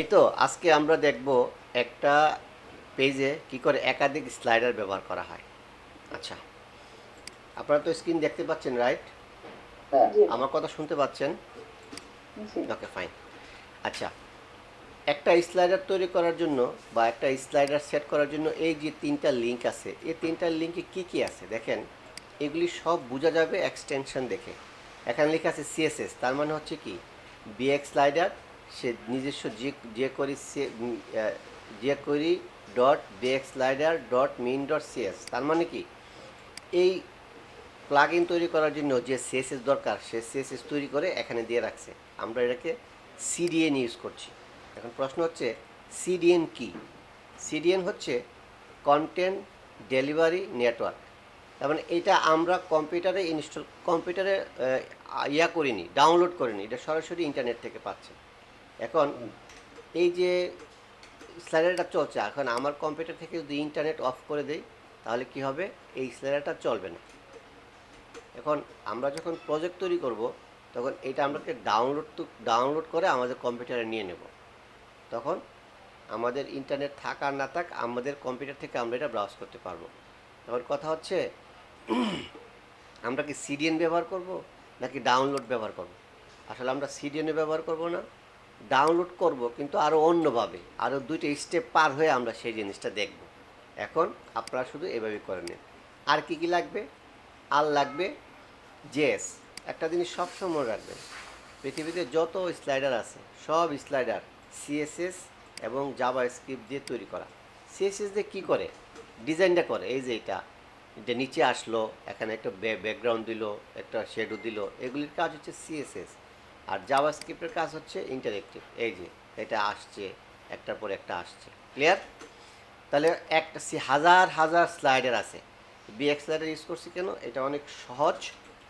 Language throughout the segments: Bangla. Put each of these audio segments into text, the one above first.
এই তো আজকে আমরা দেখব একটা পেজে কি করে একাধিক স্লাইডার ব্যবহার করা হয়। আচ্ছা, আপনারা তো স্ক্রিন দেখতে পাচ্ছেন, রাইট? হ্যাঁ। আমার কথা শুনতে পাচ্ছেন? জি। ওকে, ফাইন। আচ্ছা, একটা স্লাইডার তৈরি করার জন্য বা একটা স্লাইডার সেট করার জন্য এই যে তিনটা লিঙ্ক আছে, এই তিনটা লিঙ্কে কি কি আছে দেখেন। এগুলি সব বোঝা যাবে এক্সটেনশন দেখে। এখানে লেখা আছে সিএসএস, তার মানে হচ্ছে কি বিএক্স স্লাইডার সে নিজস্ব যে করি dot bx slider dot min dot CS, তার মানে কি এই প্লাগ ইন তৈরি করার জন্য যে সিএসএস দরকার সে সিএসএস তৈরি করে এখানে দিয়ে রাখছে। আমরা এটাকে সিডিএন ইউজ করছি। এখন প্রশ্ন হচ্ছে সিডিএন কি? সিডিএন হচ্ছে কন্টেন্ট ডেলিভারি নেটওয়ার্ক। তার মানে এটা আমরা কম্পিউটারে করিনি, ডাউনলোড করিনি, এটা সরাসরি ইন্টারনেট থেকে পাচ্ছে। এখন এই যে স্লাইডারটা চলছে, এখন আমার কম্পিউটার থেকে যদি ইন্টারনেট অফ করে দেই তাহলে কি হবে? এই স্লাইডারটা চলবে না। এখন আমরা যখন প্রজেক্ট তৈরি করব তখন এটা আমাকে ডাউনলোড করে আমাদের কম্পিউটারে নিয়ে নেব। তখন আমাদের ইন্টারনেট থাক আর না থাক আমাদের কম্পিউটার থেকে আমরা এটা ব্রাউজ করতে পারবো। তখন কথা হচ্ছে আমরা কি সিডিএন ব্যবহার করব নাকি ডাউনলোড ব্যবহার করব? আসলে আমরা সিডিএনও ব্যবহার করব না, ডাউনলোড করব, কিন্তু আরও অন্যভাবে, আরও দুইটা স্টেপ পার হয়ে আমরা সেই জিনিসটা দেখব। এখন আপনারা শুধু এভাবে করে নিন। আর কি কি লাগবে? আর লাগবে জেএস। একটা জিনিস সবসময় রাখবেন, পৃথিবীতে যত স্লাইডার আছে সব স্লাইডার সিএসএস এবং জাভা স্ক্রিপ্ট দিয়ে তৈরি করা। সিএসএস দিয়ে কী করে ডিজাইনটা করে? এই যে এটা নিচে আসলো, এখানে একটা ব্যাকগ্রাউন্ড দিল, একটা শেডো দিল, এগুলির কাজ হচ্ছে সিএসএস। আর জাভা স্ক্রিপ্টের কাজ হচ্ছে ইন্টারেক্টিভ। এই যে এটা আসছে, একটার পর একটা আসছে। ক্লিয়ার? তাহলে একটা হাজার হাজার স্লাইডার আছে। বিএক্স স্লাইডার ইউজ করছি কেন? এটা অনেক সহজ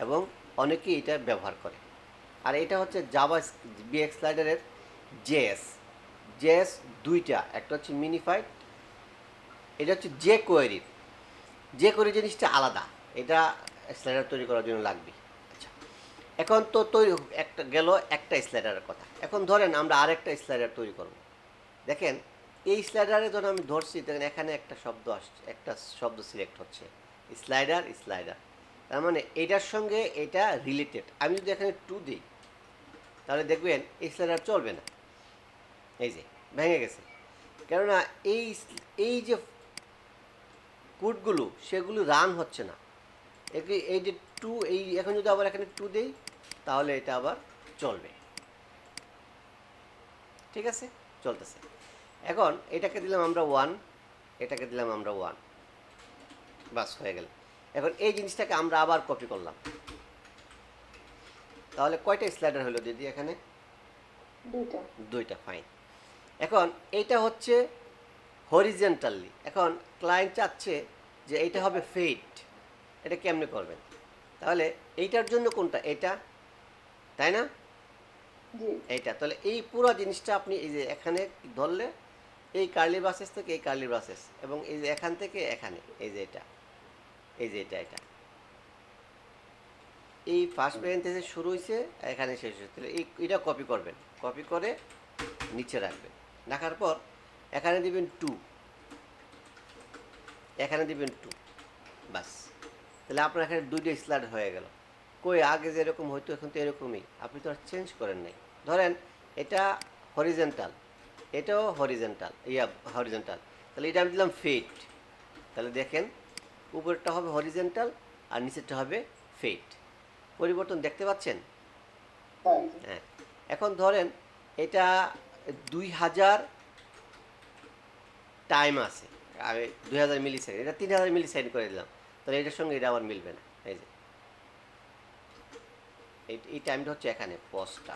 এবং অনেকেই এটা ব্যবহার করে। আর এটা হচ্ছে জাভা বিএক্স স্লাইডারের জেএস। জেএস দুইটা, একটা হচ্ছে মিনিফাইড, এটা হচ্ছে যে কোয়েরির। যে কোয়েরি জিনিসটা আলাদা, এটা স্লাইডার তৈরি করার জন্য লাগবে। আচ্ছা, এখন তো তৈরি একটা গেল একটা স্লাইডারের কথা। এখন ধরেন আমরা আরেকটা স্লাইডার তৈরি করব। দেখেন এই স্লাইডারে যখন আমি ধরছি তখন এখানে একটা শব্দ আসছে, একটা শব্দ সিলেক্ট হচ্ছে, স্লাইডার স্লাইডার। তার মানে এটার সঙ্গে এটা রিলেটেড। আমি যদি এখানে টু দিই তাহলে দেখবেন এই স্লাইডার চলবে না, এই যে ভেঙে গেছে। কেননা এই এই যে কোডগুলো সেগুলো রান হচ্ছে না। এই যে টু, এই এখন যদি আবার এখানে টু দিই তাহলে এটা আবার চলবে। ঠিক আছে, চলতেছে। এখন এটাকে দিলাম আমরা ওয়ান, এটাকে দিলাম আমরা ওয়ান, বাস হয়ে গেল। এখন এই জিনিসটাকে আমরা আবার কপি করলাম, তাহলে কয়টা স্লাইডার হলো দিদি এখানে? দুইটা। দুইটা, ফাইন। এখন এইটা হচ্ছে হরিজেন্টালি। এখন ক্লায়েন্ট চাচ্ছে যে এইটা হবে ফেড, এটা কেমনে করবেন? তাহলে এইটার জন্য কোনটা? এটা, তাই না? জি। এইটা। তাহলে এই পুরো জিনিসটা আপনি এই যে এখানে ধরলে এই কার্লি ব্রাসেস থেকে এই কার্লি ব্রাসেস, এবং এই যে এখান থেকে এখানে এই যে এটা, এই যে এটা এই ফার্স্ট প্যারেন্থেসিস শুরু হয়েছে, এখানে শেষ হয়েছে। তাহলে এটা কপি করবেন, কপি করে নিচে রাখবেন। রাখার পর এখানে দিবেন টু, এখানে দিবেন টু, বাস। তাহলে আপনার এখানে দুইটা স্লাইড হয়ে গেল। কই আগে যেরকম হইতো এখন তো এরকমই, আপনি তো আর চেঞ্জ করেন নাই। ধরেন এটা হরিজেন্টাল, এটাও হরিজেন্টাল, হরিজেন্টাল, তাহলে এটা আমি দিলাম ফেড। তাহলে দেখেন উপরেরটা হবে হরিজেন্টাল আর নিচেরটা হবে ফেড। পরিবর্তন দেখতে পাচ্ছেন? হ্যাঁ। এখন ধরেন এটা 2000 টাইম আছে, আমি 2000 মিলি সেকেন্ড, এটা 3000 মিলি সেকেন্ড করে দিলাম, তাহলে এটার সঙ্গে এটা আবার মিলবে না। এই যে এই টাইমটা হচ্ছে এখানে পজটা।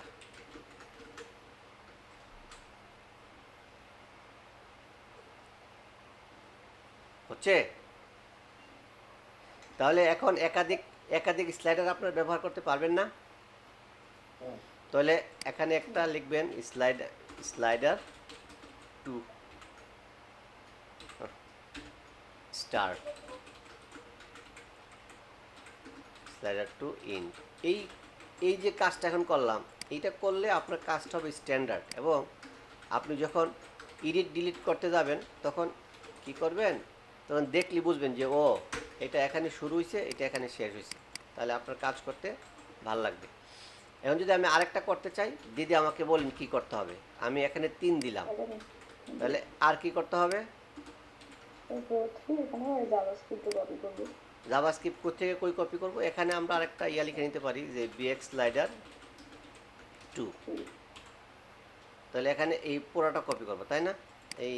হচ্ছে? তাহলে এখন একাধিক একাধিক স্লাইডার আপনারা ব্যবহার করতে পারবেন না। তাহলে এখানে একটা লিখবেন slider to start, slider to in. এই এই যে কাজটা এখন করলাম, এইটা করলে আপনার কাজটা হবে স্ট্যান্ডার্ড এবং আপনি যখন এডিট ডিলিট করতে যাবেন তখন কি করবেন, তখন দেখলে বুঝবেন যে ও এটা এখানে শুরু হয়েছে, এটা এখানে শেষ হয়েছে, তাহলে আপনার কাজ করতে ভালো লাগবে। এখন যদি আমি আরেকটা করতে চাই, দিদি আমাকে বলেন কি করতে হবে। আমি এখানে 3 দিলাম, এখানে তাহলে আর কি করতে হবে? এরপর 3 এখানে জাভাস্ক্রিপ্ট কপি করব। জাভাস্ক্রিপ্ট কোথা থেকে কই কপি করব? এখানে আমরা আরেকটা লিখে নিতে পারি যে বিএক্স স্লাইডার 2। 3 তাহলে এখানে এই পুরোটা কপি করব, তাই না? এই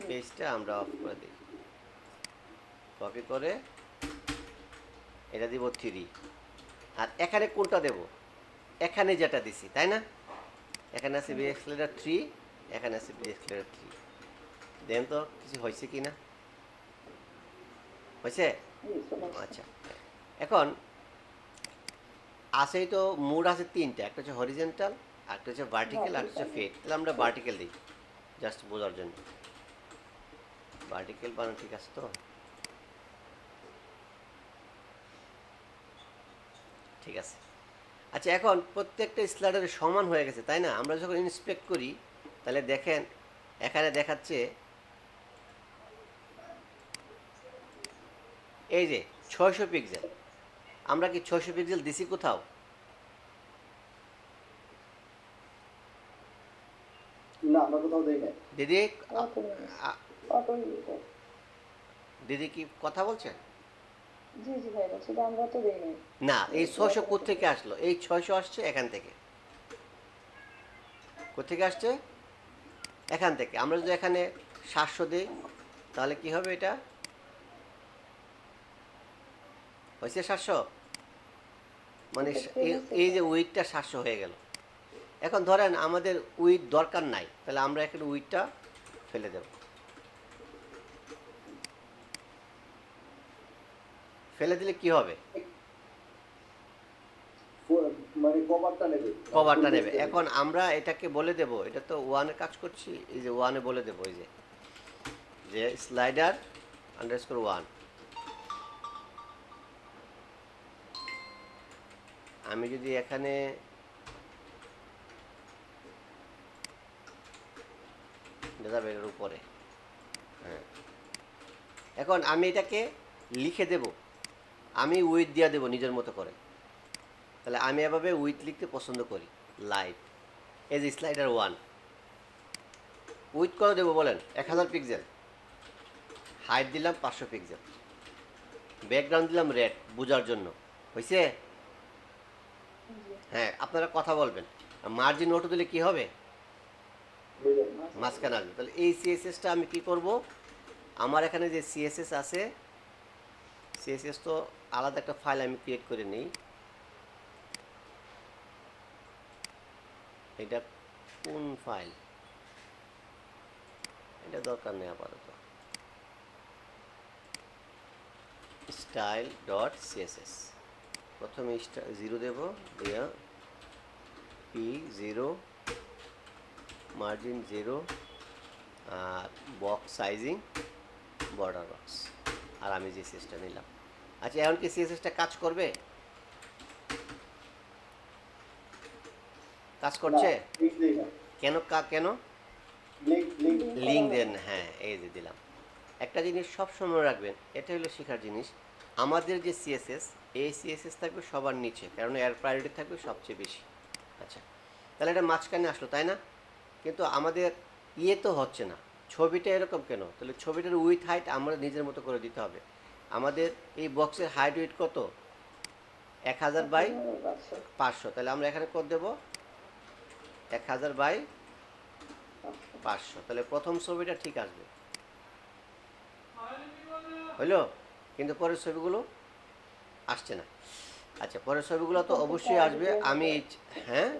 পেজটা আমরা অফ করে দিই, কপি করে এটা দিব 3। আর এখানে কোনটা দেব? এখানে যেটা দিছি, তাই না? এখানে আছে বিএক্স স্লাইডার 3, এখানে আছে বিএক্স স্লাইডার 3। দেন তো কিছু হয়েছে কি না? হয়েছে? আচ্ছা, এখন আছেই তো, মুড আছে 3টা, একটা হচ্ছে হরিজেন্টাল, একটা হচ্ছে ভার্টিক্যাল, আর হচ্ছে ফেড। তাহলে আমরা ভার্টিক্যাল দিই জাস্ট বোঝার জন্য। ভার্টিক্যাল বানানো ঠিক আছে তো? ঠিক আছে। আচ্ছা, এখন প্রত্যেকটা স্লাইডারে সমান হয়ে গেছে, তাই না? আমরা যখন ইন্সপেক্ট করি তাহলে দেখেন এখানে দেখাচ্ছে এই যে 600 পিক্সেল। আমরা কি 600 পিক্সেল দিছি কোথাও? না, আমরা কোথাও দেই নাই। দিদি অটো ইউজার। দিদি কি কথা বলছেন? জি জি ভাই, বলছি যে আমরা তো দেই নাই। না, এই 600 কোত্থেকে আসলো? এই 600 আসছে এখান থেকে। কোত্থেকে আসছে? এখান থেকে। আমরা যদি এখানে 700 দিই তাহলে কি হবে? এটা হয়েছে 700, মানে এই যে উইথটা 700 হয়ে গেল। এখন ধরেন আমাদের উইথ দরকার নাই, তাহলে আমরা এখানে উইথটা ফেলে দেব। ফেলে দিলে কি হবে? মানে কভারটা নেবে। কভারটা নেবে। এখন আমরা এটাকে বলে দেব, এটা তো 1-এ কাজ করছি, এই যে 1-এ বলে দেব, এই যে স্লাইডার আন্ডারস্কোর 1। আমি যদি এখানে যাবে এর উপরে, হ্যাঁ, এখন আমি এটাকে লিখে দেব, আমি উইথ দিয়ে দেব নিজের মতো করে। তাহলে আমি এভাবে উইথ লিখতে পছন্দ করি। লাইভ এই যে স্লাইডার 1, উইথ করে দেবো বলেন 1000 পিক্সেল, হাইট দিলাম 500 পিক্সেল, ব্যাকগ্রাউন্ড দিলাম রেড বোঝার জন্য। হয়েছে? হ্যাঁ, আপনারা কথা বলবেন। মার্জিন অটো দিলে কি হবে? মাঝখানে আসবে। তাহলে এই সিএসএসটা আমি কি করব? আমার এখানে যে সিএসএস আছে, সিএসএস তো আলাদা একটা ফাইল আমি ক্রিয়েট করে নিই। এটা কোন ফাইল? এটা দরকার নেই আপাতত। স্টাইল ডট সিএসএস, প্রথমে 0 দেব, দিয়ে P0, মার্জিন 0, আর বক্স সাইজিং বর্ডার বক্স, আর আমি যে সিএসটা নিলাম। আচ্ছা, এখন কি সিএসএসটা কাজ করবে? কাজ করছে? কেন কেন? লিঙ্ক দেন, হ্যাঁ, এই যে দিলাম। একটা জিনিস সব সময় রাখবেন, এটা হলো শেখার জিনিস। আমাদের যে সিএসএস, এই সিএসএস থাকবে সবার নিচে, কারণ এর প্রায়োরিটি থাকবে সবচেয়ে বেশি। আচ্ছা, তাহলে এটা মাঝখানে আসলো, তাই না? কিন্তু আমাদের ইয়ে তো হচ্ছে না, ছবিটা এরকম কেন? তাহলে ছবিটার উইথ হাইট আমরা নিজের মতো করে দিতে হবে। আমাদের এই বক্সের হাইট উইথ কত? 1000 বাই 500। তাহলে আমরা এখানে কত দেব? 1000 বাই 500। তাহলে প্রথম ছবিটা ঠিক আসবে, হইলো? কিন্তু পরের ছবিগুলো আসছে না। আচ্ছা, পরের ছবিগুলো তো অবশ্যই আসবে। আমি হ্যাঁ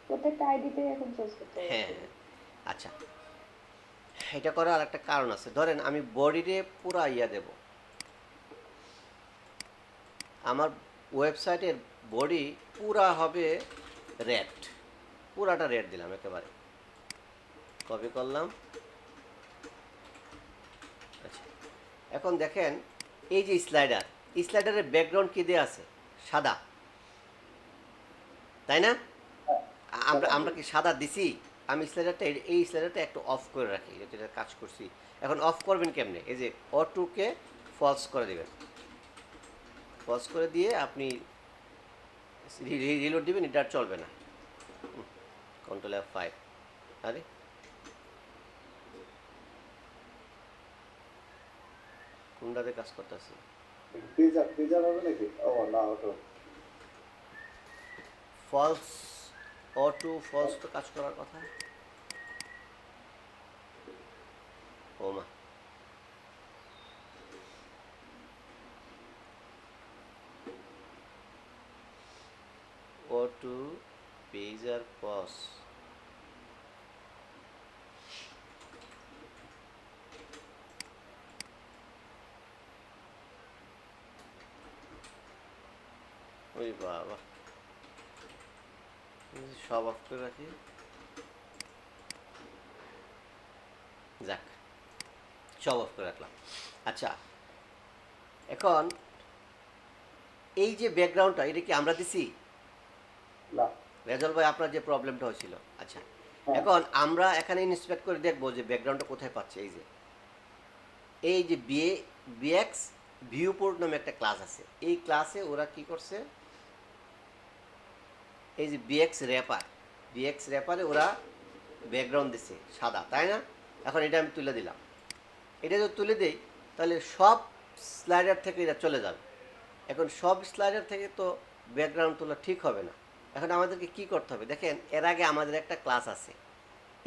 প্রত্যেকটা আইডিতে এখন চেঞ্জ করতে হবে। হ্যাঁ, আচ্ছা, এটা করার একটা কারণ আছে। ধরেন আমি বডিতে পুরা ইয়া দেব, আমার ওয়েবসাইটের বডি পুরা হবে রেড, পুরাটা রেড দিলাম একেবারে, কপি করলাম। আচ্ছা, এখন দেখেন এই যে স্লাইডারের ব্যাকগ্রাউন্ড কি দেওয়া আছে? সাদা, তাই না? আমরা কি সাদা দিছি? আমি স্লাইডারটা এই স্লাইডারটা একটু অফ করে রাখি, যেটা কাজ করছি। এখন অফ করবেন কেমনে? এই যে অটোকে ফলস করে দেবেন, ফলস করে দিয়ে আপনি রিলোড দিবেন, এটা আর চলবে না। Control F5। আরে কোনটাতে কাজ করতেছে? পেজার পেজার হবে নাকি? ও না, ওটা ফলস, অটো ফলস তো কাজ করার কথা। ও মা, অটো পেজার পজ। ওই বাবা, সব অফ করে রাখি। যাক, সব অফ করে রাখলাম। আচ্ছা, এখন এই যে ব্যাকগ্রাউন্ডটা, এটা কি আমরা দিছি? না। রেজল ভাই, আপনার যে প্রবলেমটা হয়েছিল। আচ্ছা, হ্যাঁ। এখন আমরা এখানে ইন্সপেক্ট করে দেখবো যে ব্যাকগ্রাউন্ডটা কোথায় পাচ্ছে। এই যে বিএক্স ভিউপোর্ট নামে একটা ক্লাস আছে। এই ক্লাসে ওরা কি করছে, এই যে বিএক্স র্যাপারে ওরা ব্যাকগ্রাউন্ড দিচ্ছে সাদা, তাই না? এখন এটা আমি তুলে দিলাম। এটা যদি তুলে দিই তাহলে সব স্লাইডার থেকে এটা চলে যাবে। এখন সব স্লাইডার থেকে তো ব্যাকগ্রাউন্ড তোলা ঠিক হবে না। এখন আমাদেরকে কি করতে হবে দেখেন, এর আগে আমাদের একটা ক্লাস আছে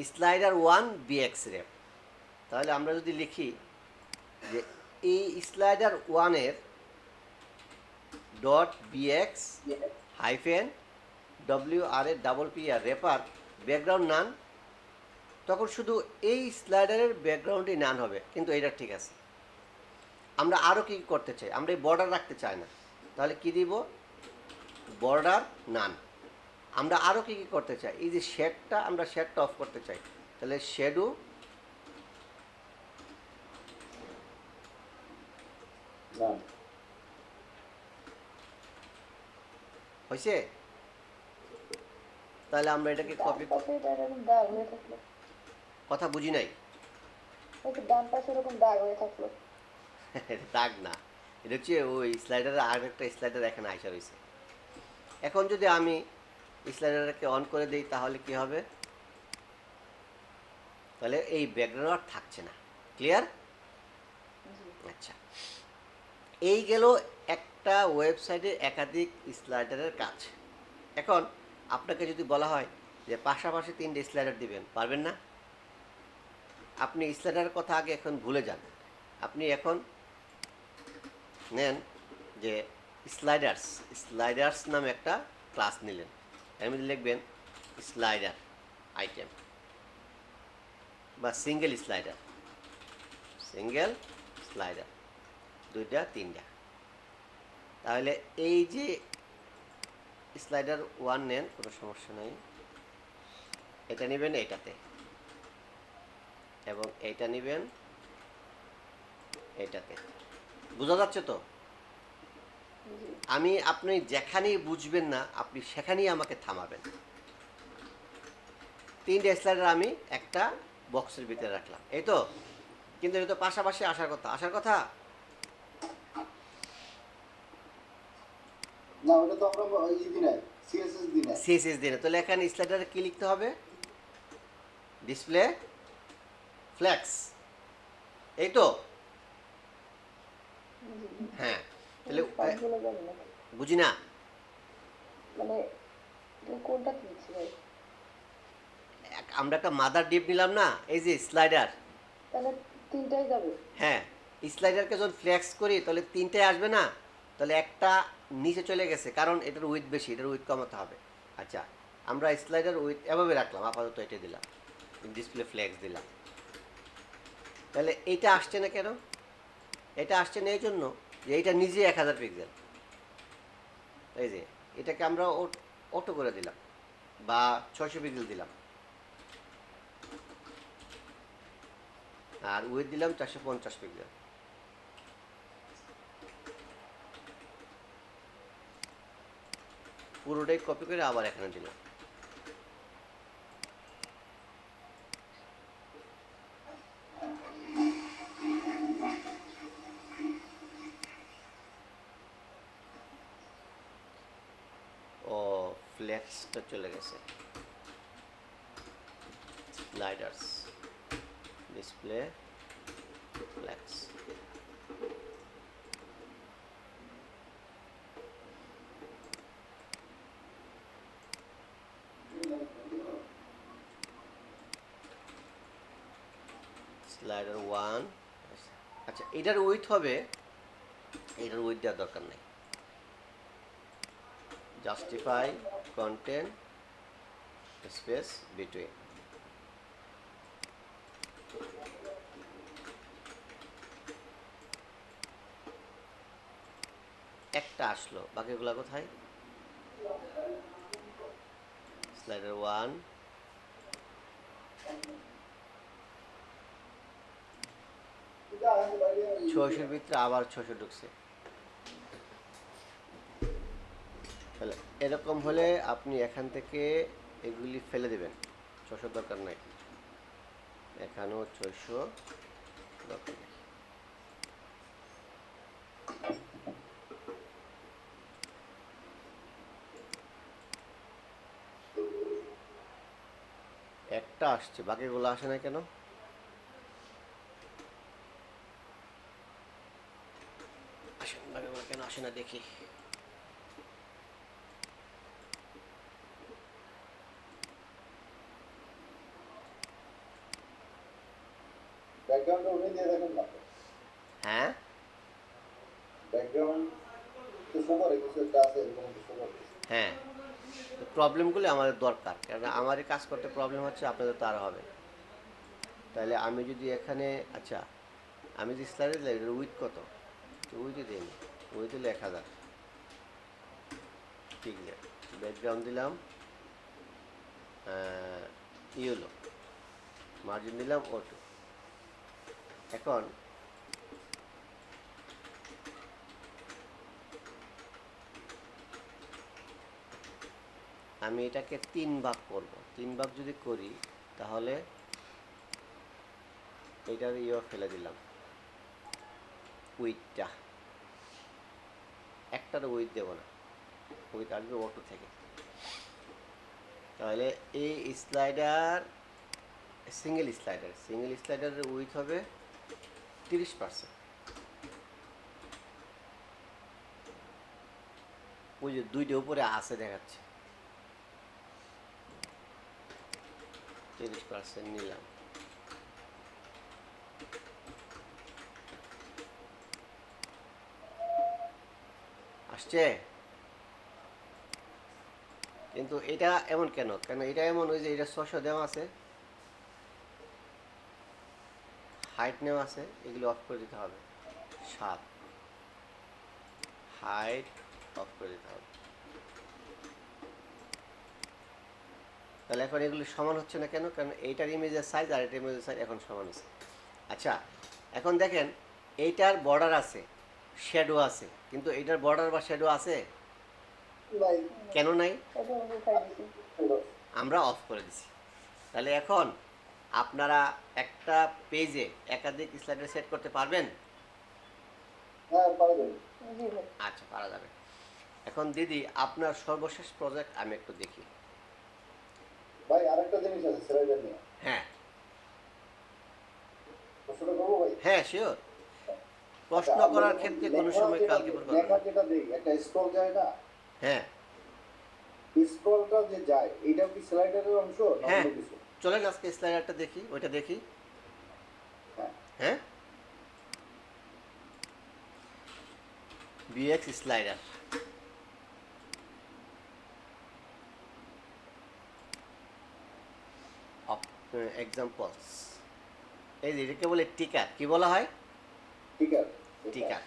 স্লাইডার 1 বিএক্স র্যাপ। তাহলে আমরা যদি লিখি যে এই স্লাইডার 1-এর dot BX hyphen WRAPPR wrapper background none, তখন শুধু এই স্লাইডারের ব্যাকগ্রাউন্ডই নান হবে। কিন্তু এটা ঠিক আছে। আমরা আরও কী করতে চাই, আমরা এই বর্ডার রাখতে চাই না, তাহলে কি দিব, বর্ডার নান। আমরা আরও কী করতে চাই, এই যে শেডটা, আমরা শেডটা অফ করতে চাই, তাহলে শেডো না। হয়েছে। তাহলে আমরা এটাকে ডান কপি, পাশে এটা এরকম দাগ হয়ে থাকলো, কথা বুঝি নাই। ওই তো ডান পাশে এরকম দাগ হয়ে থাকলো। দাগ না, এটা হচ্ছে ওই স্লাইডারের আর একটা স্লাইডার এখানে আইসা রয়েছে। এখন যদি আমি স্লাইডারকে অন করে দিই তাহলে কি হবে, তাহলে এই ব্যাকগ্রাউন্ড আর থাকছে না। ক্লিয়ার? আচ্ছা, এই গেল একটা ওয়েবসাইটের একাধিক স্লাইডারের কাজ। এখন আপনাকে যদি বলা হয় যে পাশাপাশি 3টে স্লাইডার দিবেন, পারবেন না? আপনি স্লাইডারের কথা আগে এখন ভুলে যান। আপনি এখন নেন যে স্লাইডার্স নামে একটা ক্লাস নিলেন, এর মধ্যে লিখবেন স্লাইডার আইটেম বা সিঙ্গেল স্লাইডার, 2টা 3টা। তাহলে এই যে স্লাইডার 1 নেন, কোনো সমস্যা নাই, এটা নেবেন এটাতে, এবং এইটা নেবেন এটাতে। বোঝা যাচ্ছে তো? আপনি যেখানেই বুঝবেন না আপনি সেখানেই আমাকে থামাবেন। 3টে স্লাইডার আমি একটা বক্সের ভিতরে রাখলাম, এই তো। কিন্তু এটা তো পাশাপাশি আসার কথা। না, ওটা তো আমরা দিই নাই, সিএসএস দিনে। তাহলে এখানে স্লাইডারে কি লিখতে হবে, ডিসপ্লে ফ্লেক্স, এই তো। হ্যাঁ, তাহলে সবগুলো জানি না, বুঝি না। মানে তুমি কোনটা কিনছি ভাই? আমরা একটা মাদার ডিপ নিলাম না, এই যে স্লাইডার। তাহলে 3টাই যাবে। হ্যাঁ, স্লাইডারকে যখন ফ্লেক্স করি তাহলে 3টাই আসবে না, তাহলে একটা নিচে চলে গেছে, কারণ এটার উইথ বেশি, এটার উইথ কমাতে হবে। আচ্ছা, আমরা স্লাইডার উইথ এভাবে রাখলাম, আপাতত এটা দিলাম, ডিসপ্লে ফ্লেক্স দিলাম। তাহলে এইটা আসছে না কেন? এটা আসছে না এই জন্য যে এইটা নিজে 1000 পিক্সেল। এই যে এটাকে আমরা অটো করে দিলাম বা 600 পিক্সেল দিলাম, আর উইথ দিলাম 450 পিক্সেল। পুরোটাই কপি করে আবার এখানে দিলাম। ফ্লেক্সটা চলে গেছে। Sliders, display, flex. স্লাইডার 1। আচ্ছা, এটার উইথ হবে, এটার উইথ দেওয়ার দরকার নেই। Justify content space between. একটা আসলো, বাকিগুলো কোথায়? স্লাইডার 1, ছয়শোর ভিতরে আবার 600 ঢুকছে। তাহলে এরকম হলে আপনি এখান থেকে এগুলি ফেলে দেবেন, 600 দরকার নাই, এখানেও 600 দরকার নেই। একটা আসছে, বাকিগুলো আসে না কেন? আসেন, বাকিগুলো কেন আসে না দেখি। ব্যাকগ্রাউন্ডটা উঠে দিয়ে দেখেন না, হ্যাঁ, ব্যাকগ্রাউন্ড তো সবার কিছু একটা আছে, এরকম কিছু সবার হ্যাঁ, প্রবলেমগুলো আমাদের দরকার, কারণ আমারই কাজ করতে প্রবলেম হচ্ছে, আপনাদের তো আর হবে। তাহলে আমি যদি এখানে, আচ্ছা, আমি যে স্লাইডে দিলাম এটার উইথ কত? উইথে দিই, উইথ হলে 1000। ঠিক আছে, ব্যাকগ্রাউন্ড দিলাম, ইয়েলো, মার্জিন দিলাম O2। এখন আমি এটাকে 3 ভাগ করব। 3 ভাগ যদি করি তাহলে এটার ফেলে দিলাম, উইথটা, একটার উইথ দেব না, উইথ আসবে O2 থেকে। তাহলে এই স্লাইডার, সিঙ্গেল স্লাইডারের উইথ হবে 30%। ওই যে দুইটা উপরে আছে দেখাচ্ছে, 30% নিলাম। আসছে, কিন্তু এটা এমন কেন? কেন এটা এমন? ওই যে এটা 600 দেওয়া আছে, হাইট নেওয়া আছে, এগুলো অফ করে দিতে হবে। 7 হাইট অফ করে দিতে হবে। তাহলে এখন এগুলো সমান হচ্ছে না কেন? কারণ এইটার ইমেজের সাইজ আর এটার ইমেজের সাইজ এখন সমান আছে। আচ্ছা, এখন দেখেন এইটার বর্ডার আছে, শ্যাডো আছে, কিন্তু এইটার বর্ডার বা শ্যাডো আছে নাই, কেন নাই? এটা উঠাই দিছি। আমরা অফ করে দিছি। তাহলে এখন আপনারা একটা পেজে একাধিক স্লাইডার সেট করতে পারবেন? হ্যাঁ পারবেন। জি ভাই। আচ্ছা, পারা যাবে। এখন দিদি, আপনার সর্বশেষ প্রজেক্ট আমি একটু দেখি। ভাই আরেকটা জিনিস আছে স্লাইডার নিয়ে, হ্যাঁ, প্রশ্নটা করবো ভাই? হ্যাঁ, শিওর। প্রশ্ন করার ক্ষেত্রে কোনো সময় কালকে পর করবেন। লেখা যেটা দেই, একটা স্ক্রল যায় না, হ্যাঁ, স্ক্রলটা যে যায়, এটা কি স্লাইডারের অংশ না হ্যাঁ, অন্য কিছু? চলেন আজকে স্লাইডারটা দেখি, ওইটা দেখি। হ্যাঁ, হ্যাঁ, বিএক্স স্লাইডার। এক্সাম্পলস, এই যে এটাকে বলে টিকার, কি বলা হয়? ঠিক আছে। টিকার।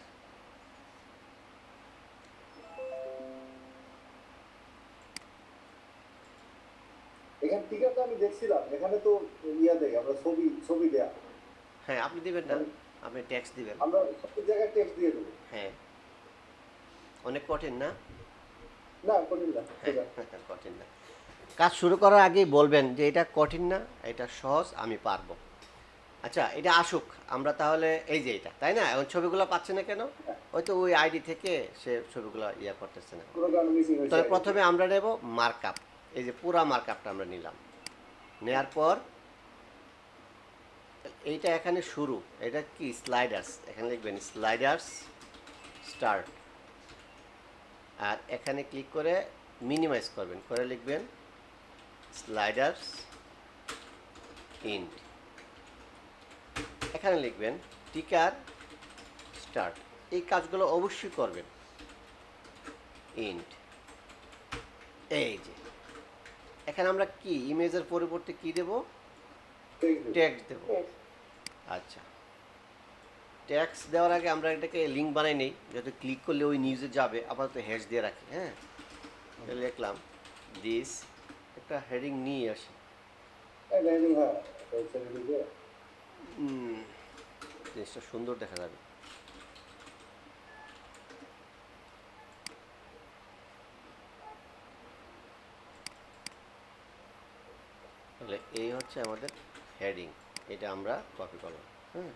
এখানে টিকারটা আমি দেখছিলাম, এখানে তো ইয়া দেয়, আমরা ছবি ছবি দেয়া, হ্যাঁ, আপনি দিবেন না, আপনি ট্যাক্স দিবেন। আমরা সব জায়গায় টেক্সট দিয়ে দেবো। হ্যাঁ, অনেক কঠিন না? না কঠিন না, ঠিক হ্যাঁ, আছে। কঠিন না। কাজ শুরু করার আগেই বলবেন যে এটা কঠিন না, এটা সহজ, আমি পারবো। আচ্ছা এটা আসুক, আমরা তাহলে এই যে এটা তাই না, এখন ছবিগুলো পাচ্ছে না কেন? হয়তো ওই আইডি থেকে সে ছবিগুলো ইয়া করতেছে না। কোনো কারণে মিসিং হয়েছে তবে ID প্রথমে আমরা নেব মার্কআপ, এই যে পুরা মার্কআপটা আমরা নিলাম, নেয়ার পর এইটা এখানে শুরু, এটা কি স্লাইডার্স, এখানে লিখবেন স্লাইডার্স স্টার্ট, আর এখানে ক্লিক করে মিনিমাইজ করবেন, করে লিখবেন স্লাইডার্স ইন্ড, এখানে লিখবেন টিকার স্টার্ট। এই কাজগুলো অবশ্যই করবেন। ইন্ড, এই যে এখানে আমরা কি ইমেজের পরিবর্তে কি দেব, টেক্সট দেব। Text. আচ্ছা, ট্যাক্স দেওয়ার আগে আমরা এটাকে লিঙ্ক বানাই নেই, যাতে ক্লিক করলে ওই নিউজে যাবে, আপাতত হ্যাশ দিয়ে রাখি। হ্যাঁ, তাহলে লিখলাম দিস, একটা হেডিং নিয়ে আসি। জিনিসটা সুন্দর দেখা যাবে। তাহলে এই হচ্ছে আমাদের হেডিং, এটা আমরা কপি করলাম। হ্যাঁ,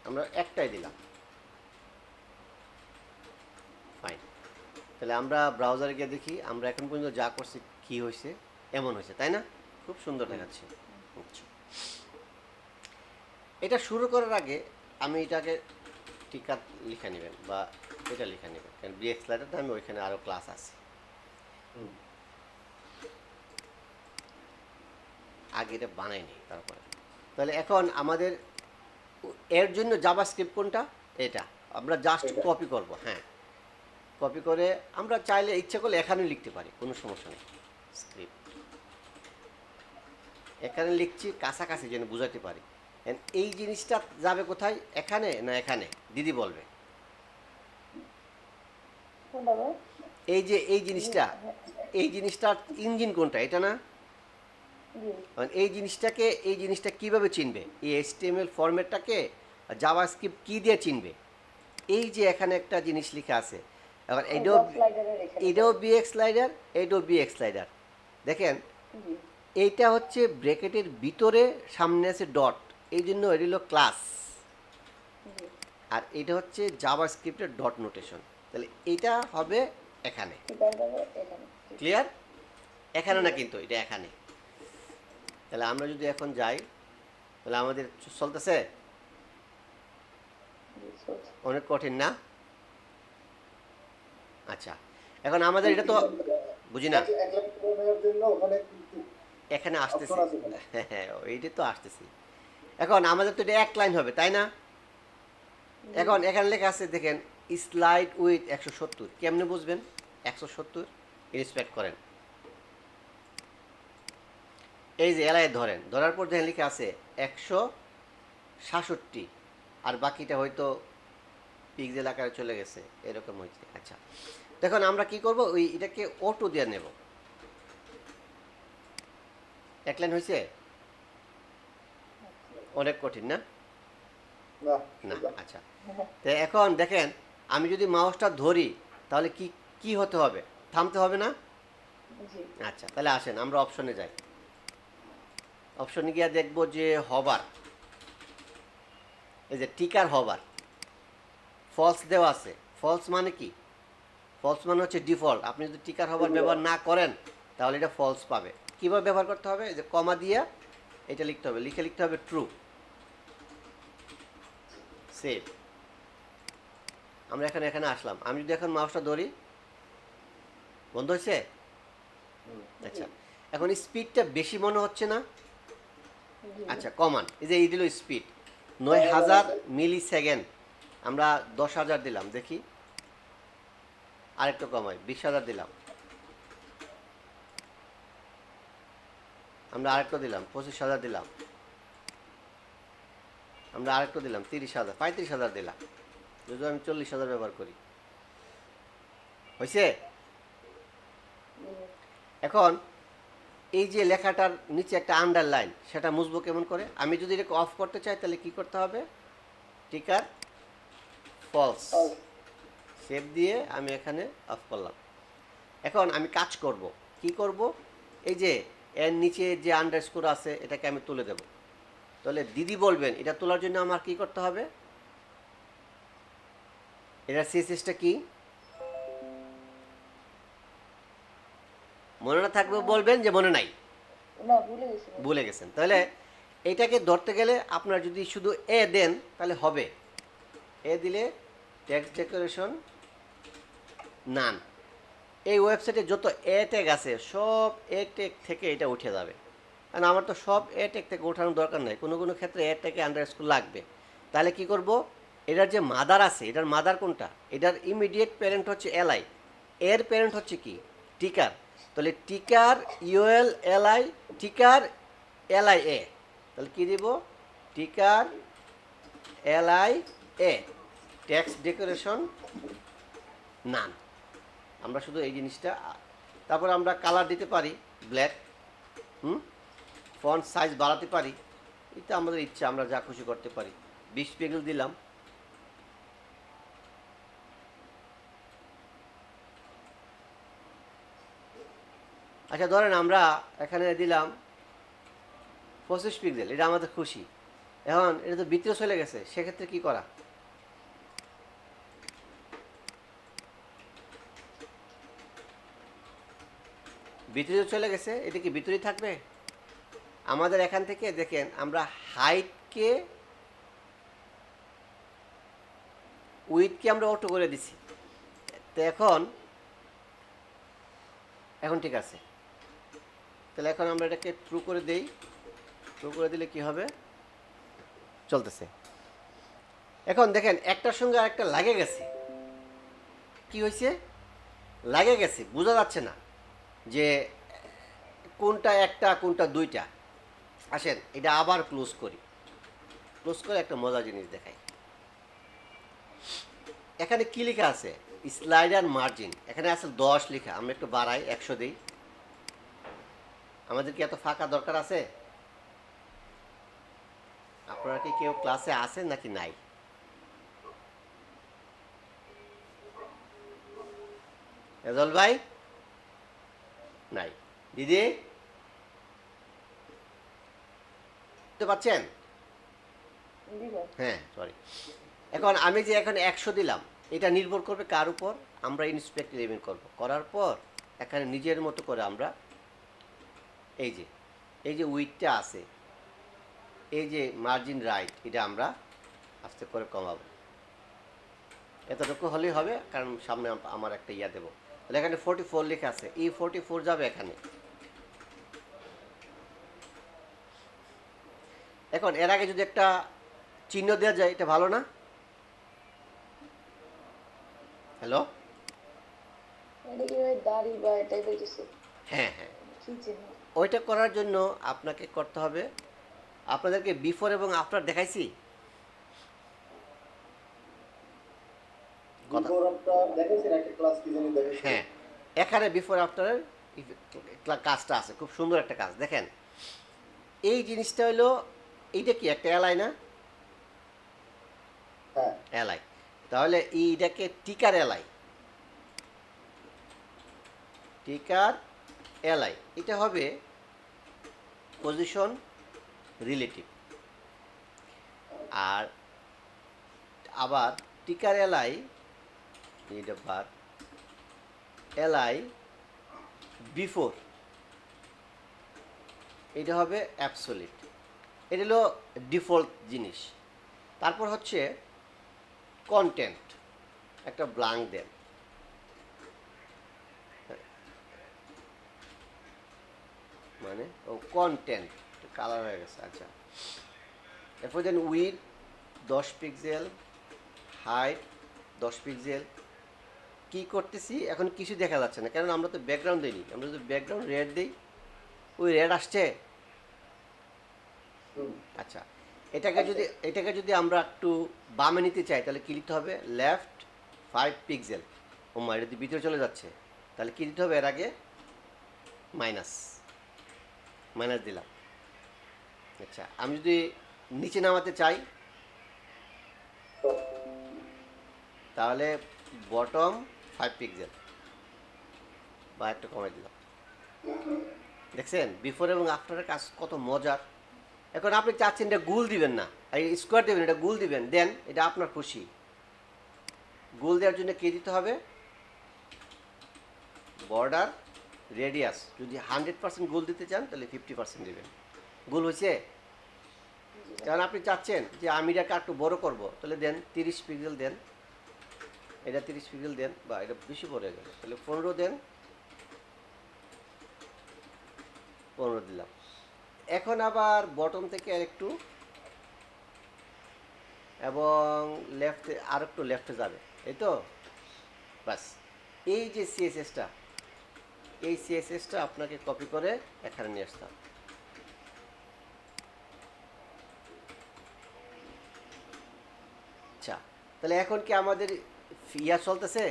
আমরা একটাই দিলাম, ফাইন। তাহলে আমরা ব্রাউজারে গিয়ে দেখি আমরা এখন পর্যন্ত যা করছি কি হয়েছে, এমন হয়েছে তাই না, খুব সুন্দর দেখাচ্ছে। আচ্ছা, এটা শুরু করার আগে আমি এটাকে টিকা লিখে নেবেন বা এটা লিখে নেবেন, কারণ বিএক্স লাইটারটা আমি ওইখানে আরও ক্লাস আছে, আগে এটা বানাই নি তারপরে। তাহলে এখন আমাদের এর জন্য জাভাস্ক্রিপ্ট কোনটা, এটা আমরা জাস্ট এটা। কপি করব। হ্যাঁ, কপি করে আমরা চাইলে ইচ্ছা করলে এখানেও লিখতে পারি, কোনো সমস্যা নেই। স্ক্রিপ্ট এখানে লিখছি কাছাকাছি যেন বুঝাতে পারি। And এই জিনিসটা যাবে কোথায়, এখানে না এখানে, দিদি বলবে। কোনটা গো? এই যে এই জিনিসটা, এই জিনিসটার ইঞ্জিন কোনটা, এটা না? জি। কারণ এই জিনিসটা কিভাবে চিনবে, এই HTML ফরম্যাটটাকে জাভাস্ক্রিপ্ট কি দিয়ে চিনবে? এই যে এখানে একটা জিনিস লেখা আছে, এখন এটাও Box slider এ রেখে এটাও বিএক্স স্লাইডার, এটাও বিএক্স স্লাইডার। দেখেন জি। এইটা হচ্ছে ব্র্যাকেটের ভিতরে, সামনে আছে ডট, এই জন্য এটি হলো ক্লাস, জি। আর এটা হচ্ছে জাভাস্ক্রিপ্টের ডট নোটেশন। তাহলে এইটা হবে এখানে, ঠিকানা দেবো এখানে। ক্লিয়ার? এখানে না কিন্তু, এটা এখানে। তাহলে আমরা যদি এখন যাই, তাহলে আমাদের চলতেছে, জি, চলছে। অনেক কঠিন না? আচ্ছা, এখন আমাদের এটা তো বুঝি না, এক লাখ টাকা নেওয়ার জন্য ওখানে কিন্তু এখানে আসতেছি। option আছে কেন? হ্যাঁ, এইটা তো আসতেছি। এখন আমাদের তো এটা এক লাইন হবে তাই না? এখন এখানে লেখা আছে দেখেন স্লাইড উইথ 170, কেমনে বুঝবেন 170? ইন্সপেক্ট করেন, এই যে এলাই ধরেন, ধরার পর দেখেন লেখা আছে 166, আর বাকিটা হয়তো পিক্সেল আকারে চলে গেছে, এরকম হয়েছে। আচ্ছা, দেখুন আমরা কি করব, ওই এটাকে অটো দিয়ে নেব। এক লাইন হয়েছে? অনেক কঠিন না? না না। আচ্ছা, তো এখন দেখেন আমি যদি মাউসটা ধরি তাহলে কি কি হতে হবে, থামতে হবে না? জি। আচ্ছা, তাহলে আসেন আমরা অপশনে যাই। অপশনে গিয়ে দেখব যে হবার, এই যে টিকার হবার ফলস দেওয়া আছে। ফলস মানে কি? ফলস মানে হচ্ছে ডিফল্ট। আপনি যদি টিকার হবার ব্যবহার না করেন তাহলে এটা ফলস পাবে। কীভাবে ব্যবহার করতে হবে, এই যে কমা দিয়ে এটা লিখতে হবে, লিখতে হবে ট্রু। সেভ। আমরা এখানে আসলাম, আমি যদি এখন মাউসটা ধরি, বন্ধ হয়েছে? আচ্ছা, এখন স্পিডটা বেশি মনে হচ্ছে না? জি। আচ্ছা, কমান, এই যে এই দিল স্পিড 9000 মিলি সেকেন্ড, আমরা 10,000 দিলাম, দেখি আরেকটু কমাই, 20,000 দিলাম, আমরা আরেকটু দিলাম, 25,000 দিলাম, আমরা আরেকটু দিলাম, 30,000, 35,000 দিলাম, যদি আমি 40,000 ব্যবহার করি, হয়েছে? এখন এই যে লেখাটার নিচে একটা আন্ডারলাইন, সেটা মুছবো কেমন করে? আমি যদি এটাকে অফ করতে চাই তাহলে কি করতে হবে, টিকার ফলস, সেভ দিয়ে আমি এখানে অফ করলাম। এখন আমি কাজ করব, কি করব, এই যে এর নিচে যে আন্ডারস্কোর আছে এটাকে আমি তুলে দেব, তাহলে দিদি বলবেন এটা তোলার জন্য আমার কি করতে হবে? এটার সিএসএসটা কি মনে না থাকবে বলবেন যে মনে নাই, না ভুলে গেছি ভাই। ভুলে গেছেন। তাহলে এটাকে ধরতে গেলে আপনার যদি শুধু এ দেন তাহলে হবে। এ দিলে টেক্সট ডেকোরেশন নান। এই ওয়েবসাইটে যত এ ট্যাগ আছে সব এ ট্যাগ থেকে এটা উঠে যাবে, কারণ আমার তো সব এ ট্যাগ থেকে ওঠানোর দরকার নেই, কোনো কোনো ক্ষেত্রে এ ট্যাগে আন্ডারস্কোর লাগবে। তাহলে কি করব, এটার যে মাদার আছে, এটার মাদার কোনটা? এটার ইমিডিয়েট প্যারেন্ট হচ্ছে এলআই, এর প্যারেন্ট হচ্ছে কি টিকার। তাহলে টিকার ইউএল এলআই, টিকার এলআই এ, তাহলে কি দিব? টিকার এলআই এ টেক্সট ডেকোরেশন নান। আমরা শুধু এই জিনিসটা, তারপর আমরা কালার দিতে পারি ব্ল্যাক, ফন্ট সাইজ বাড়াতে পারি, এটা আমাদের ইচ্ছা, আমরা যা খুশি করতে পারি। 20 পিক্সেল দিলাম। আচ্ছা ধরেন আমরা এখানে দিলাম 25 পিক্সেল, এটা আমাদের খুশি। এখন এটা তো ভিতরে চলে গেছে, সেক্ষেত্রে কি করা? ভিতরে চলে গেছে, এটা কি ভিতরেই থাকবে? আমাদের এখান থেকে দেখেন আমরা হাইটকে উইথকে আমরা অটো করে দিছি, তো এখন ঠিক আছে। তাহলে এখন আমরা এটাকে ট্রু করে দেই, ট্রু করে দিলে কি হবে? চলতেছে। এখন দেখেন একটার সঙ্গে আরেকটা লাগে গেছে। কি হয়েছে? লাগে গেছে, বোঝা যাচ্ছে না যে কোনটা একটা কোনটা দুইটা। আসেন এটা আবার ক্লোজ করি, ক্লোজ করে একটা মজার জিনিস দেখাই। এখানে কি লেখা আছে? স্লাইডার মার্জিন, এখানে আছে 10 লেখা, আমরা একটু বাড়াই 100 দিই। আমাদের কি এত ফাঁকা দরকার আছে? আপনারা কি কেউ ক্লাসে আছেন নাকি নাই? এজল ভাই নাই, দিদি বুঝতে পারছেন? জি ভাই। হ্যাঁ সরি। এখন আমি যে এখন 100 দিলাম, এটা নির্ভর করবে কার উপর? আমরা ইন্সপেক্ট এলিমেন্ট করব, করার পর এখানে নিজের মতো করে আমরা এই যে উইথটা আছে, এই যে মার্জিন রাইট, এটা আমরা আস্তে করে কমাবো। এতটুকু হলেই হবে, কারণ সামনে আমার একটা ইয়া দেবো। তাহলে এখানে 44 লেখা আছে, এই 44 যাবে এখানে। এখন এর আগে যদি একটা চিহ্ন দেওয়া যায়, এটা ভালো না? হ্যালো, এটা কি ভাই দাড়ি বা টাইপের কিছু? হ্যাঁ হ্যাঁ, কি চিহ্ন? ওইটা করার জন্য আপনাকে করতে হবে, আপনাদেরকে বিফোর এবং আফটার দেখাইছি। কথা, বিফোর আফটার দেখেছেন একটা ক্লাস কি জানি দেখেছেন? হ্যাঁ এখানে বিফোর আফটারের কাজটা আছে, খুব সুন্দর একটা কাজ। দেখেন এই জিনিসটা হলো, এইটা কি একটা এলাই না? হ্যাঁ এলাই। তাহলে এইটাকে টিকার এলাই, টিকার এলাই, এটা হবে পজিশন রিলেটিভ। আর আবার টিকার এলাই, এটা বার এলাই বিফোর, এটা হবে অ্যাবসোলিউট। এটা হলো ডিফল্ট জিনিস। তারপর হচ্ছে কন্টেন্ট, একটা ব্ল্যাঙ্ক দেন, মানে ও কন্টেন্ট কালার হয়ে গেছে। আচ্ছা, এরপর দেন উইথ 10 পিক্সেল, হাইট 10 পিক্সেল। কি করতেছি এখন কিছু দেখা যাচ্ছে না, কারণ আমরা তো ব্যাকগ্রাউন্ড দিইনি। আমরা যদি ব্যাকগ্রাউন্ড রেড দিই, ওই রেড আসছে। আচ্ছা, এটাকে যদি আমরা একটু বামে নিতে চাই, তাহলে কি লিখতে হবে? Left 5 pixel. ও মা, এটা যদি ভিতরে চলে যাচ্ছে, তাহলে কি দিতে হবে? এর আগে মাইনাস দিলাম। আচ্ছা, আমি যদি নিচে নামাতে চাই, তাহলে বটম 5 পিক্সেল বা একটা কমাই দিলাম। দেখছেন বিফোর এবং আফটারের কাজ কত মজার। এখন আপনি চাচ্ছেন এটা গুল দিবেন না, এই স্কোয়ার দিবেন, এটা গুল দিবেন, দেন এটা আপনার খুশি। গুল দেওয়ার জন্য কি দিতে হবে? Border radius. যদি 100% গোল দিতে চান তাহলে 50% দেবেন। গোল হয়েছে? কারণ আপনি চাচ্ছেন যে আমি এটাকে একটু বড় করব, তাহলে দেন 30 পিক্সেল দেন, এটা 30 পিক্সেল দেন, বা এটা বেশি বড় হয়ে গেল তাহলে 15 দেন, 15 দিলাম। এখন আবার বটম থেকে আরেকটু, এবং লেফটে আর একটু লেফটে যাবে, এই তো বাস। এই যে সিএসএসটা, এই সিএসএসটা আপনাকে কপি করে এখানে নিয়ে আসতে হবে। আচ্ছা, তাহলে এখন কি আমাদের ইয়া চলতেছে?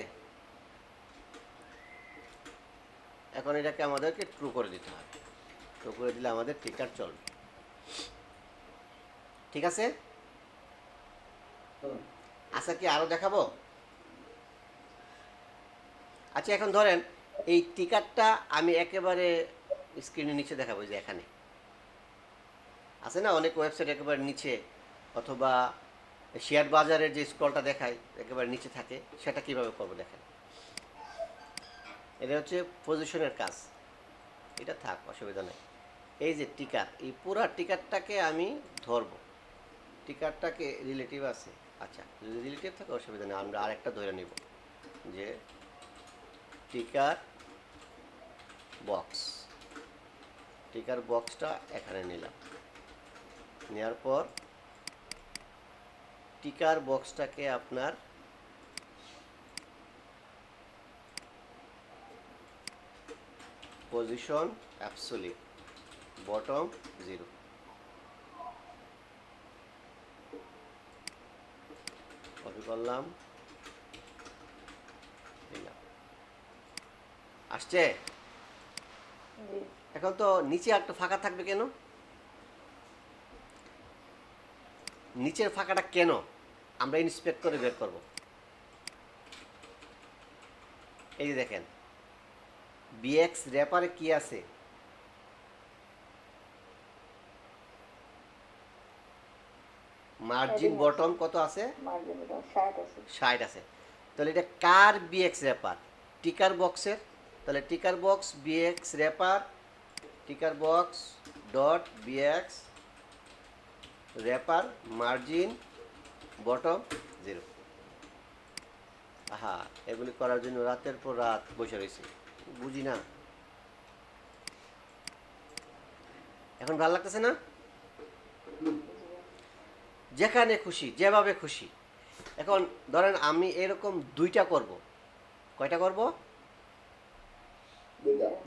এখন এটাকে আমাদেরকে ট্রু করে দিতে হবে। ট্রু করে দিলে আমাদের টিকার চলবে। ঠিক আছে? আচ্ছা, কি আরো দেখাবো? আচ্ছা, এখন ধরেন এই টিকারটা আমি একেবারে স্ক্রিনের নিচে দেখাবো, যে এখানে আছে না অনেক ওয়েবসাইট একেবারে নিচে, অথবা শেয়ার বাজারের যে স্ক্রলটা দেখায় একেবারে নিচে থাকে, সেটা কিভাবে করবো দেখেন। এটা হচ্ছে পজিশনের কাজ, এটা থাক, অসুবিধা নেই। এই যে টিকার, এই পুরা টিকারটাকে আমি ধরবো। টিকারটাকে রিলেটিভ আছে, আচ্ছা যদি রিলেটিভ থাকে অসুবিধা নেই, আমরা আরেকটা ধরে নিব, যে টিকার বক্স। টিকার বক্সটা এখানে নিলাম, নেওয়ার পর টিকার বক্সটাকে আপনার পজিশন অ্যাবসলিউট, বটম 0, কপি করলাম, নিলাম, আসছে। জি। এখন তো নিচে একটা ফাঁকা থাকবে কেন? নিচের ফাঁকাটা কেন আমরা ইন্সপেক্ট করে বের করব। এই যে দেখেন বিএক্স র্যাপারে কি আছে, মার্জিন বটম কত আছে? মার্জিন এটা 60 আছে। 60 আছে। তাহলে এটা কার বিএক্স র্যাপার? টিকার বক্সের। তাহলে ticker box BX wrapper, ticker box dot BX wrapper margin bottom 0। আহা, এগুলি করার জন্য রাতের পর রাত বসে রয়েছে, বুঝি না। এখন ভালো লাগতেছে না? যেখানে খুশি যেভাবে খুশি। এখন ধরেন আমি এরকম 2টা করব, কয়টা করব?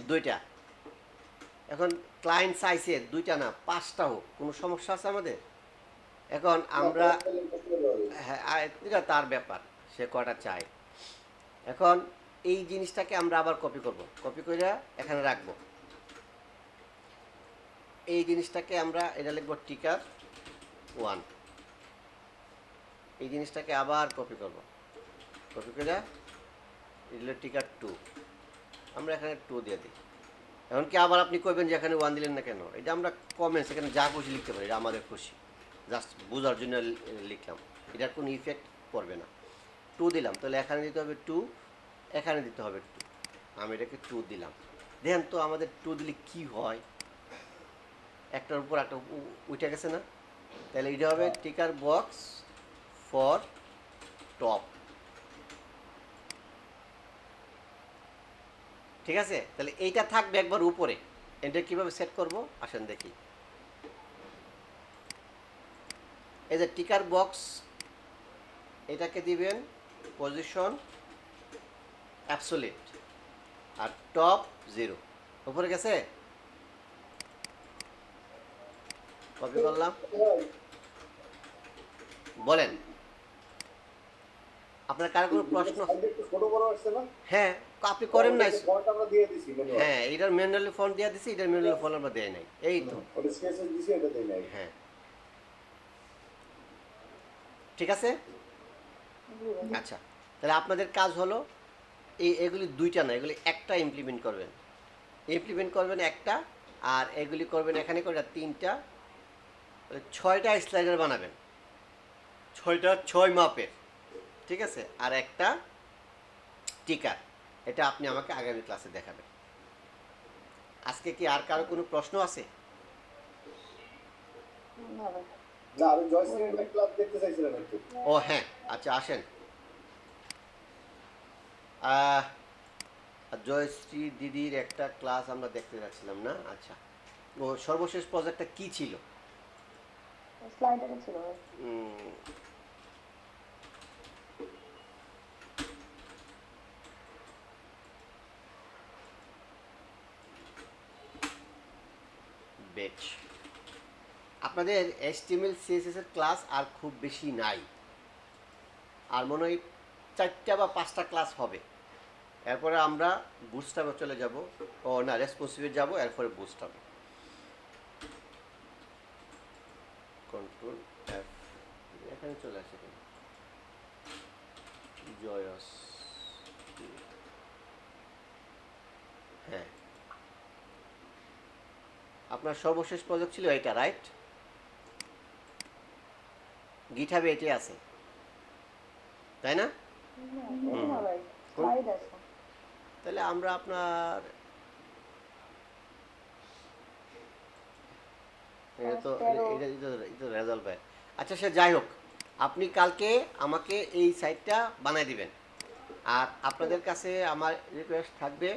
2টা। এখন ক্লায়েন্ট চাইছে 2টা না 5টা হোক, কোনো সমস্যা আছে আমাদের? এখন আমরা, হ্যাঁ এটা তার ব্যাপার, সে কয়টা চায়। এখন এই জিনিসটাকে আমরা আবার কপি করব, কপি করে এখানে রাখবো। এই জিনিসটাকে আমরা এটা লিখবো টিকার 1, এই জিনিসটাকে আবার কপি করব, কপি করে এটা টিকার 2, আমরা এখানে 2 দিয়ে দিই। এখন কি আবার আপনি কইবেন যে এখানে 1 দিলেন না কেন? এটা আমরা কমেন্টস এখানে যা খুশি লিখতে পারি, এটা আমাদের খুশি, জাস্ট বোঝার জন্য লিখলাম, এটার কোনো ইফেক্ট পড়বে না। 2 দিলাম, তাহলে এখানে দিতে হবে 2, এখানে দিতে হবে 2, আমি এটাকে 2 দিলাম। দেখেন তো আমাদের 2 দিলে কি হয়, একটার উপর একটা উঠে গেছে না? তাহলে এটা হবে টিকার বক্স ফর টপ। ঠিক আছে, তাহলে এইটা থাকবে একবার উপরে। এটা কিভাবে সেট করব আসেন দেখি। এই যে টিকার বক্স, এটাকে দিবেন পজিশন অ্যাবসলিউট, আর টপ 0, উপরে গেছে, কপি করলাম। বলেন, আপনার কারো কোনো প্রশ্ন? ছোট বড় আসছে না? হ্যাঁ, আপনি করেন নাই। ফন্ট আমরা দিয়ে দিছি ম্যানুয়াল। হ্যাঁ, এটার ম্যানুয়ালি ফন্ট দিয়ে দিছি, এটার ম্যানুয়ালি ফন্ট আমরা দেই নাই, এই তো। ওটা সিএসএস দিছি, এটা দেই নাই। হ্যাঁ, ঠিক আছে। আচ্ছা, তাহলে আপনাদের কাজ হলো এগুলি 2টা না, এগুলি একটা ইমপ্লিমেন্ট করবেন একটা, আর এগুলি করবেন এখানে করে 3টা, তাহলে 6টা স্লাইডার বানাবেন, 6টা 6 মাপের, ঠিক আছে, আর একটা টিকার। এটা আপনি আমাকে আগামী ক্লাসে দেখাবেন। আজকে কি আর কারো কোনো প্রশ্ন আছে? না ভাই। না, আমি জয়শ্রীর ক্লাস দেখতে চাইছিলাম একটু। ও হ্যাঁ, আচ্ছা আসেন। আহ, জয়শ্রী দিদির একটা ক্লাস আমরা দেখতে যাচ্ছিলাম না? আচ্ছা, ও সর্বশেষ প্রজেক্টটা কি ছিল? স্লাইডারে ছিল ভাই। উম, বেচ আপনাদের HTML CSS এর ক্লাস আর খুব বেশি নাই, আর মনে হয় 4টা বা 5টা ক্লাস হবে। এরপরে আমরা বুস্টাপে চলে যাব, ও না রেসপন্সিভে যাব, এরপরে বুস্টাপ। কন্ট্রোল F, এখানে চলে আসে কেন? জয়স, হ্যাঁ, আপনার সর্বশেষ প্রজেক্ট ছিল এটা, রাইট? গিটহাবে এটাই আছে, তাই না? এটা না ভাই, স্লাইড আছে। তাহলে আমরা আপনার এটা তো এটা রেজাল্ট পায়। আচ্ছা সে যাই হোক, আপনি কালকে আমাকে এই সাইটটা বানাই দিবেন। আর আপনাদের কাছে আমার রিকোয়েস্ট থাকবে,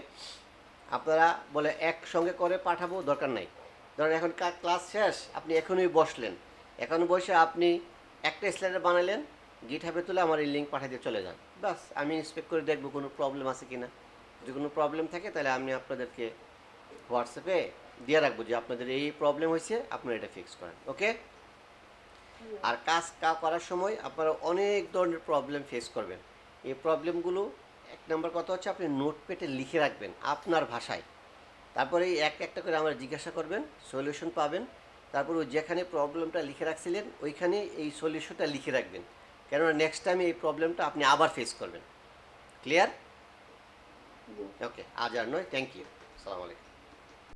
আপনারা বলে একসঙ্গে করে পাঠাবো দরকার নাই। ধরেন এখন ক্লাস শেষ, আপনি এখনই বসলেন, এখন বসে আপনি একটা স্লাইডার বানালেন, গিটহাবে তুলে আমার এই লিঙ্ক পাঠিয়ে দিয়ে চলে যান, বাস আমি ইন্সপেক্ট করে দেখবো কোনো প্রবলেম আছে কিনা। যদি কোনো প্রবলেম থাকে তাহলে আমি আপনাদেরকে হোয়াটসঅ্যাপে দিয়ে রাখবো যে আপনাদের এই প্রবলেম হয়েছে, আপনারা এটা ফিক্স করেন, ওকে? আর কাজ করার সময় আপনারা অনেক ধরনের প্রবলেম ফেস করবেন। এই প্রবলেমগুলো এক নম্বর কথা হচ্ছে আপনি নোটপ্যাডে লিখে রাখবেন আপনার ভাষায়, তারপরে এই একটা করে আমরা জিজ্ঞাসা করবেন, সলিউশন পাবেন, তারপর ওই যেখানে প্রবলেমটা লিখে রাখছিলেন ওইখানে এই সলিউশনটা লিখে রাখবেন, কেননা নেক্সট টাইম এই প্রবলেমটা আপনি আবার ফেস করবেন। ক্লিয়ার? ওকে, আজ আর নয়, থ্যাংক ইউ, আসসালামু আলাইকুম।